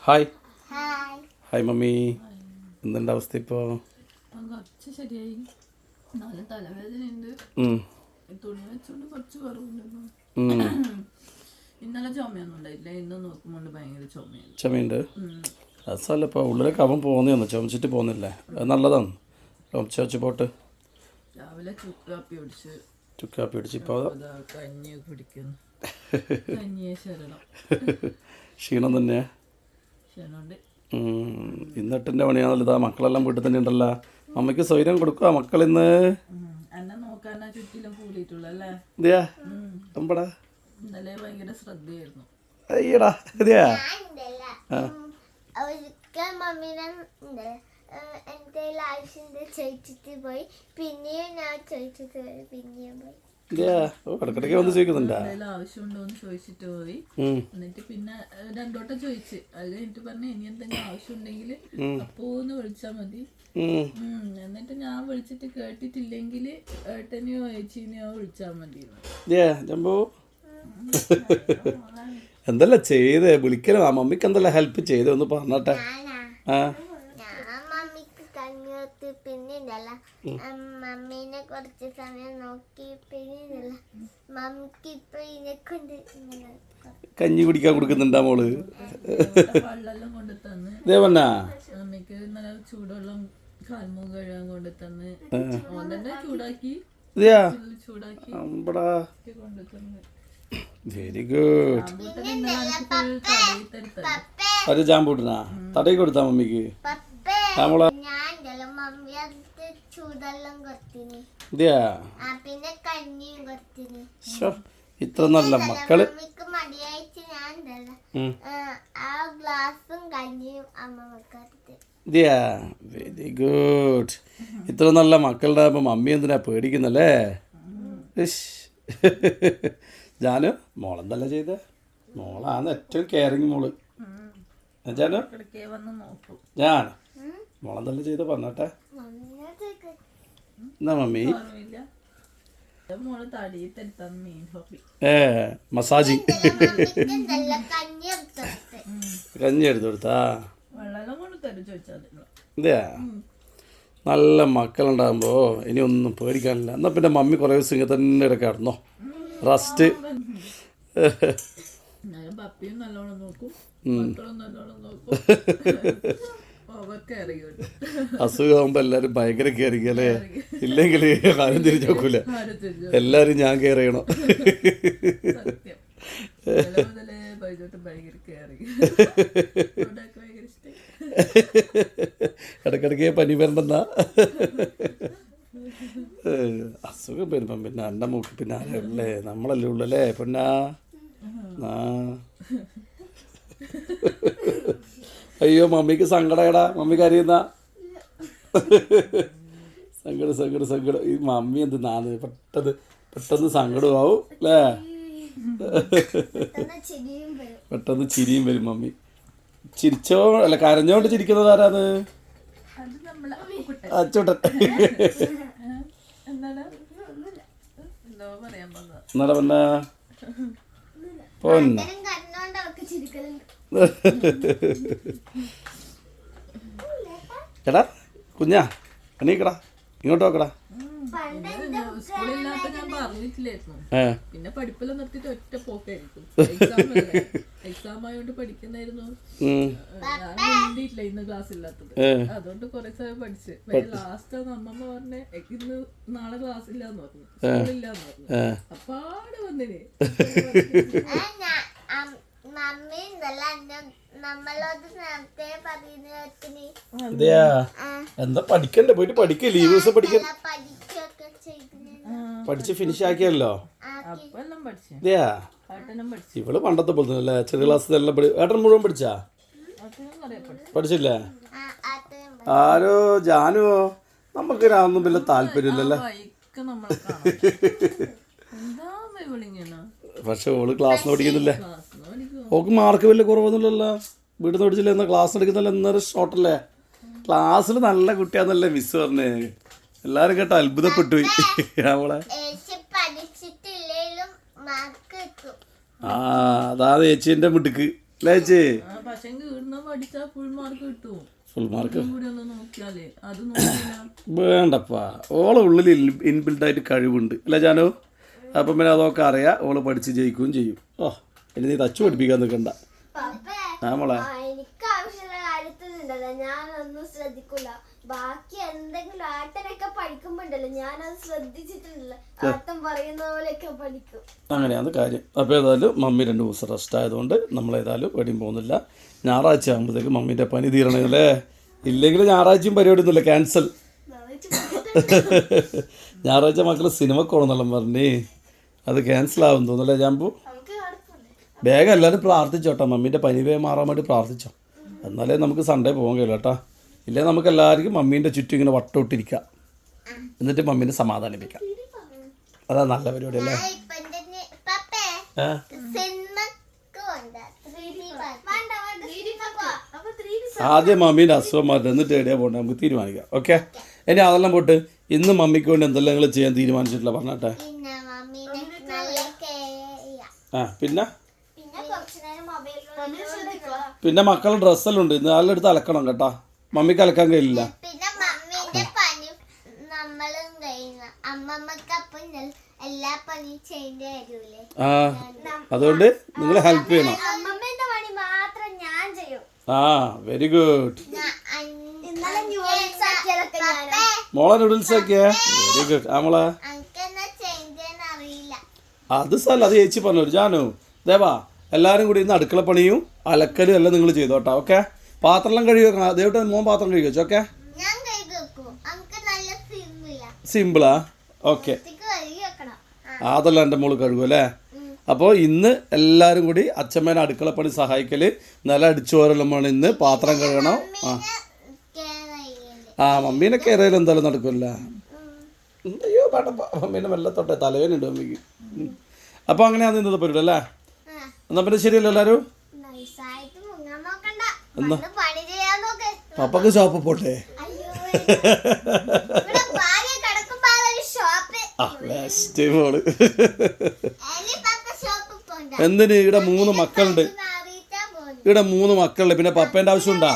Hi hi mummy, എന്തുണ്ട് അവസ്ഥ ഇപ്പോൾ? കുറച്ച് ശരിയായി. എന്നാലും തലവേദനയുണ്ട്. തുണി വെച്ചോണ്ട് കുറച്ച് കുറവുണ്ടെന്നു. ഇന്നലെ ചുമയൊന്നും ഉണ്ടായില്ല. ഇന്ന് നോക്കുമ്പോൾ ഭയങ്കര ചുമയുണ്ട്. രസമല്ല, ഇപ്പോൾ ഉള്ളിലേക്ക് അവൻ പോകുന്നതാണ്, ചുമച്ചിട്ട് പോകുന്നില്ലേ? അത് നല്ലതാണ്. ചുമച്ച് പോട്ട്. രാവിലെ ചുക്കാപ്പി പിടിച്ച് ഇപ്പോൾ കഞ്ഞി കുടിക്കുന്നു. കഞ്ഞിയെ ശരണം. ക്ഷീണം തന്നെയാ. ക്ഷീണമുണ്ട്. ഇന്നിട്ടിൻ്റെ പണിയാണല്ലോ. ഇതാ മക്കളെല്ലാം വീട്ടിൽ തന്നെ ഉണ്ടല്ലോ. അമ്മയ്ക്ക് സ്വൈര്യം കൊടുക്കുക മക്കളിന്ന്. എന്നെ നോക്കാനാ ചുറ്റിലും കൂടിയിട്ടുള്ളല്ലേ? ഇതെയാ അമ്പടാ. ഇന്നലെ ഭയങ്കര ശ്രദ്ധയായിരുന്നു. അയ്യടാ ഇതെയാ. ഒരിക്കൽ മമ്മീനെ എന്തെങ്കിലും ആവശ്യം ചോദിച്ചിട്ട് പോയി, പിന്നെയും ഞാൻ ചോദിച്ചിട്ട് പോയി, പിന്നെയും പോയി. ഇടക്കിടയ്ക്ക് വന്ന് ചോദിക്കുന്നുണ്ടാ? ആവശ്യമുണ്ടോന്ന് ചോദിച്ചിട്ട് പോയി. എന്നിട്ട് പിന്നെ രണ്ടോട്ടം ചോദിച്ച്. അത് കഴിഞ്ഞിട്ട് പറഞ്ഞു ഇനി എന്തെങ്കിലും ആവശ്യം ഉണ്ടെങ്കിൽ അപ്പോന്ന് വിളിച്ചാ മതി. എന്നിട്ട് ഞാൻ വിളിച്ചിട്ട് കേട്ടിട്ടില്ലെങ്കിൽ ഏട്ടനെയോ ചേച്ചീനെയോ വിളിച്ചാ മതി. എന്തല്ല ചെയ്തേ? വിളിക്കലോ ആ മമ്മിക്ക് എന്തെല്ലാം ഹെൽപ്പ് ചെയ്തേ ഒന്ന് പറഞ്ഞട്ടെ. മമ്മീനെ കുറച്ച് സമയം നോക്കി, പിന്നെ മമ്മിക്ക് ഇപ്പൊ ഇതിനെക്കൊണ്ട് കഞ്ഞി കുടിക്കാൻ കൊടുക്കുന്നുണ്ടാ മോള്? വെള്ളം കൊണ്ട് തന്ന് മമ്മിക്ക് നല്ല ചൂടുവെള്ളം കാൽമുഖം കഴുകാൻ കൊണ്ട് തന്ന് ചൂടാക്കി കൊണ്ട് തന്ന്. Very good. അത് ജാമ്പൂട്ടിനാ തടയി കൊടുത്താ മമ്മിക്ക്? ഇത്ര നല്ല മക്കള്. Very good. ഇത്ര നല്ല മക്കളുടെ മമ്മി എന്തിനാ പേടിക്കുന്നല്ലേ? ജാനു മോളെന്തല്ല ചെയ്ത? മോളാണ് ഏറ്റവും കെയറിങ് മോള്. ജാനു ഞാൻ മോളെന്തല്ല ചെയ്ത പറഞ്ഞട്ടെ. എന്നാ മമ്മി മസാജിങ് കഞ്ഞി എടുത്തു കൊടുത്താ? ഇതെയാ. നല്ല മക്കളുണ്ടാകുമ്പോൾ ഇനി ഒന്നും പേടിക്കാനില്ല. എന്നാൽ പിന്നെ മമ്മി കുറേ ദിവസം ഇങ്ങനെ തന്നെ ഇടയ്ക്ക് കിടന്നോ, റെസ്റ്റ്. അസുഖമാകുമ്പോൾ എല്ലാവരും ഭയങ്കര കെയറിങ് അല്ലേ? ഇല്ലെങ്കിൽ കാര്യം തിരിച്ചു നോക്കൂല. എല്ലാവരും ഞാൻ കെയർ ചെയ്യണം. ഇടയ്ക്കിടയ്ക്ക് പനി വരണ്ടെന്നാ. അസുഖം വരുമ്പം പിന്നെ എൻ്റെ മൂക്ക് പിന്നെ ആരല്ലേ? നമ്മളല്ലേ ഉള്ളല്ലേ പൊന്നാ. അയ്യോ മമ്മിക്ക് സങ്കടമാടാ. മമ്മിക്ക് അറിയുന്ന സങ്കടം. ഈ മമ്മി എന്തെന്നാണ് പെട്ടെന്ന് സങ്കടമാവും അല്ലേ? പെട്ടെന്ന് ചിരിയും വരും മമ്മി. ചിരിച്ചോ അല്ല കരഞ്ഞോണ്ട് ചിരിക്കുന്നത് ആരാന്ന്? അച്ചോട്ടൻ. എന്നാ പിന്നെ പൊന്ന എടാ കുഞ്ഞാ എണീക്കടാ, ഇങ്ങോട്ട് നോക്കടാ. സ്കൂളില്ലാത്ത ഞാൻ പറഞ്ഞിട്ടില്ലായിരുന്നു. പിന്നെ പഠിപ്പെല്ലാം നിർത്തിട്ട് ഒറ്റ പോക്കായിരിക്കും. എക്സാം ആയോണ്ട് പഠിക്കുന്നായിരുന്നു. ഞാൻ വേണ്ടിയിട്ടില്ല ഇന്ന് ക്ലാസ് ഇല്ലാത്തത്. അതുകൊണ്ട് കുറെ സമയം പഠിച്ച് ലാസ്റ്റ് അമ്മമ്മ പറഞ്ഞ ഇന്ന് നാളെ ക്ലാസ് ഇല്ലാന്ന് പറഞ്ഞു, സ്കൂളില്ലാന്ന് പറഞ്ഞു. അപ്പാട് വന്നിന് എന്താ പഠിക്കണ്ടേ? പോയിട്ട് പഠിക്ക. ലീവ് ദിവസം പഠിക്ക. പഠിച്ച് ഫിനിഷ് ആക്കിയല്ലോ. ഇവള് പണ്ടത്തെ പോലെ തന്നെ അല്ലേ? ചെറിയ ക്ലാസ് എല്ലാം ഏട്ടൻ മുഴുവൻ പഠിച്ചാ? പഠിച്ചില്ലേ? ആരോ ജാനുവോ? നമുക്ക് ഒന്നും വലിയ താല്പര്യമില്ലല്ലേ? പക്ഷെ ഓള് ക്ലാസ് പഠിക്കുന്നില്ലേ? ഓക്ക് മാർക്ക് വലിയ കുറവൊന്നുമില്ലല്ലോ. വീട്ടിൽ നിന്ന് പഠിച്ചില്ല എന്നാ ക്ലാസ് എടുക്കുന്നില്ല. എന്നൊരു ഷോർട്ടല്ലേ? ക്ലാസ്സിൽ നല്ല കുട്ടിയാന്നല്ലേ മിസ് പറഞ്ഞേ. എല്ലാരും കേട്ടോ അത്ഭുതപ്പെട്ടു പോയി അവളെ. അതാണ് ചേച്ചിന്റെ മിടുക്ക് അല്ലേ ചേച്ചി? പഠിച്ചാൽ ഫുൾ മാർക്ക് കിട്ടും. ഫുൾ മാർക്ക് കൂടി ഒന്ന് നോക്കിയാലേ അത് നോക്കില്ല. വേണ്ടപ്പാ. ഓളെ ഉള്ളിൽ ഇൻബിൽഡായിട്ട് കഴിവുണ്ട് അല്ലേ ജാനു? അപ്പം പിന്നെ അതൊക്കെ അറിയാം. ഓള് പഠിച്ച് ജയിക്കുകയും ചെയ്യും. ഓ ഇനി നീ തച്ചു പഠിപ്പിക്കാൻ നിൽക്കണ്ട. നമ്മളെ എനിക്ക് ആവശ്യമുള്ള കാര്യത്തിലുണ്ടല്ലോ ഞാനൊന്നും ശ്രദ്ധിക്കൂല. ബാക്കി എന്തെങ്കിലും ആട്ടനൊക്കെ പഠിക്കുമ്പോണ്ടല്ലോ ഞാനത് ശ്രദ്ധിച്ചിട്ടുണ്ടല്ലോ. ആട്ടം പറയുന്ന പോലെയൊക്കെ പഠിക്കും. അങ്ങനെയാണ് കാര്യം. അപ്പോൾ ഏതായാലും മമ്മി 2 ദിവസം റെസ്റ്റ് ആയതുകൊണ്ട് നമ്മളേതായാലും എവിടെയും പോകുന്നില്ല. ഞായറാഴ്ച ആകുമ്പോഴത്തേക്ക് മമ്മീൻ്റെ പനി തീരണേ അല്ലേ? ഇല്ലെങ്കിൽ ഞായറാഴ്ചയും പരിപാടി ഒന്നുമില്ല, ക്യാൻസൽ. ഞായറാഴ്ച മക്കൾ സിനിമക്ക് പോകണമെന്നെല്ലാം പറഞ്ഞേ അത് ക്യാൻസൽ ആവും തോന്നുന്നല്ലേ ജാമ്പു? വേഗം എല്ലാവരും പ്രാർത്ഥിച്ചോട്ടോ, മമ്മീൻ്റെ പനി വേഗം മാറാൻ വേണ്ടി പ്രാർത്ഥിച്ചോ. എന്നാലേ നമുക്ക് സൺഡേ പോകാൻ കഴിയില്ല കേട്ടോ. ഇല്ലേ നമുക്ക് എല്ലാവർക്കും മമ്മീൻ്റെ ചുറ്റും ഇങ്ങനെ വട്ടമിട്ടിരിക്കാം, എന്നിട്ട് മമ്മീനെ സമാധാനിപ്പിക്കാം. അതാ നല്ല പരിപാടി അല്ലേ? ആദ്യം മമ്മീൻ്റെ അസുഖം മാറ്റി എന്നിട്ട് എവിടെയാ പോകണ്ടേ നമുക്ക് തീരുമാനിക്കാം. ഓക്കെ, ഇനി അതെല്ലാം പോട്ട് ഇന്ന് മമ്മിക്ക് വേണ്ടി എന്തെല്ലാം നിങ്ങൾ ചെയ്യാൻ തീരുമാനിച്ചിട്ടില്ല പറഞ്ഞാട്ടെ. ആ പിന്നെ മക്കളുടെ ഡ്രസ്സെല്ലാം ഉണ്ട്, ഇന്ന് നല്ല എടുത്ത് അലക്കണം കേട്ടാ. മമ്മിക്ക് അലക്കാൻ കഴിയില്ല. പിന്നെ മമ്മീന്റെ പനി നമ്മളും കഴിയുന്ന അമ്മമ്മക്ക് എല്ലാ പണിയും ചെയ്യേണ്ടി വരൂലേ? ആ അതുകൊണ്ട് നിങ്ങൾ ഹെൽപ്പ് ചെയ്യണം. അമ്മമ്മന്റെ പണി മാത്രം ഞാൻ ചെയ്യും. ആ വെരി ഗുഡ്. മോളെ നൂഡിൽസ് ആക്കിയേ, വെരി ഗുഡ്. ആ മോളെ അത് സ്ഥലം അത് ചേച്ചി പറഞ്ഞു ജാനു ദേവാ എല്ലാവരും കൂടി ഇന്ന് അടുക്കള പണിയും അലക്കലും എല്ലാം നിങ്ങൾ ചെയ്തോട്ടാ. ഓക്കെ, പാത്രം കഴുകി ദേവട്ടെ മോൻ പാത്രം കഴുകി വെച്ചു. ഓക്കെ, സിമ്പിളാ. ഓക്കെ, അതെല്ലാം എൻ്റെ മോള് കഴുകും അല്ലേ? അപ്പോൾ ഇന്ന് എല്ലാവരും കൂടി അച്ഛമ്മേനെ അടുക്കള പണി സഹായിക്കല്, നില അടിച്ചോരെല്ലാം വേണം. ഇന്ന് പാത്രം കഴുകണം. ആ മമ്മീനെ കയറിയാൽ എന്തായാലും നടക്കില്ല. അയ്യോ പാട്ടപ്പ മമ്മീനെ മെല്ലത്തോട്ടെ തലവേനുണ്ട് മമ്മിക്ക്. അപ്പോൾ അങ്ങനെയാണ് ഇന്നത്തെ പരിപാടി അല്ലേ? എന്നാ പിന്നെ ശരിയല്ലോ എല്ലാവരും? എന്നാ പപ്പക്ക് ഷോപ്പ് പോട്ടെ. എന്തിന്? ഇവിടെ 3 മക്കളുണ്ട്. ഇവിടെ 3 മക്കളുണ്ട്. പിന്നെ പപ്പേന്റെ ആവശ്യമുണ്ടാ?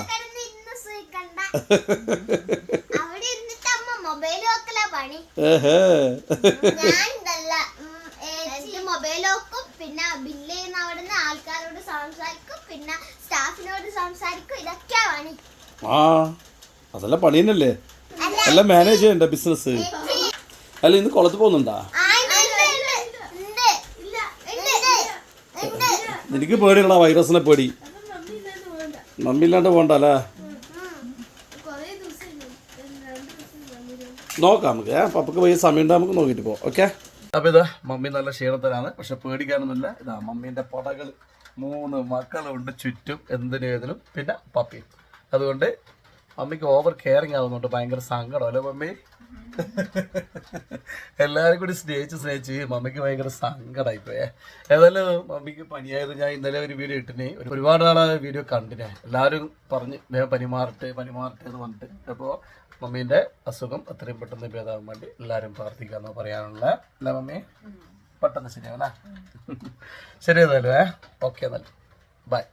പിന്നെ ബില്ല് ചെയ്യുന്ന അവിടുന്ന് ആൾക്കാരോട് സംസാരിക്കും, പിന്നെ സ്റ്റാഫിനോട് സംസാരിക്കും. ഇതൊക്കെയാ പണി. ആ അതെല്ലാം പണി തന്നെയല്ലേ, എല്ലാം മാനേജ് ചെയ്യണ്ട ബിസിനസ്. അല്ല ഇന്ന് കുളത്ത് പോകുന്നുണ്ടാ? എനിക്ക് പേടിയുള്ള വൈറസിനെ പേടി. മമ്മി ഇല്ലാണ്ട് പോകണ്ട അല്ലേ? നോക്കാം നമുക്ക്. പപ്പക്ക് പോയി സമയം ഉണ്ടാകും, നമുക്ക് നോക്കിയിട്ട് പോകാം. ഓക്കെ, അപ്പോൾ ഇതാ മമ്മി നല്ല ക്ഷീണത്തിലാണ്, പക്ഷെ പേടിക്കാനൊന്നുമില്ല. ഇതാ മമ്മീൻ്റെ പടകൾ 3 മക്കളുണ്ട് ചുറ്റും, എന്തിനേതിനും. പിന്നെ പപ്പിയും. അതുകൊണ്ട് മമ്മിക്ക് ഓവർ കെയറിങ് ആവുന്നുണ്ട്. ഭയങ്കര സങ്കടം അല്ലേ മമ്മി? എല്ലാവരും കൂടി സ്നേഹിച്ച് മമ്മിക്ക് ഭയങ്കര സങ്കടമായിപ്പോയേ. ഏതായാലും മമ്മിക്ക് പനിയായത് ഞാൻ ഇന്നലെ ഒരു വീഡിയോ ഇട്ടിന്, ഒരുപാട് നാളെ വീഡിയോ കണ്ടിനെ. എല്ലാവരും പറഞ്ഞ് വേഗം പനിമാറട്ടെ എന്ന് പറഞ്ഞിട്ട്. അപ്പോൾ മമ്മീൻ്റെ അസുഖം എത്രയും പെട്ടെന്ന് ഭേദമാകാൻ വേണ്ടി എല്ലാവരും പ്രാർത്ഥിക്കാമെന്ന് പറയാനുള്ള അല്ലേ മമ്മി? പെട്ടെന്ന് ശരിയാവല്ലേ? ശരി ഏതായാലും ഓക്കെ എന്നാൽ ബൈ.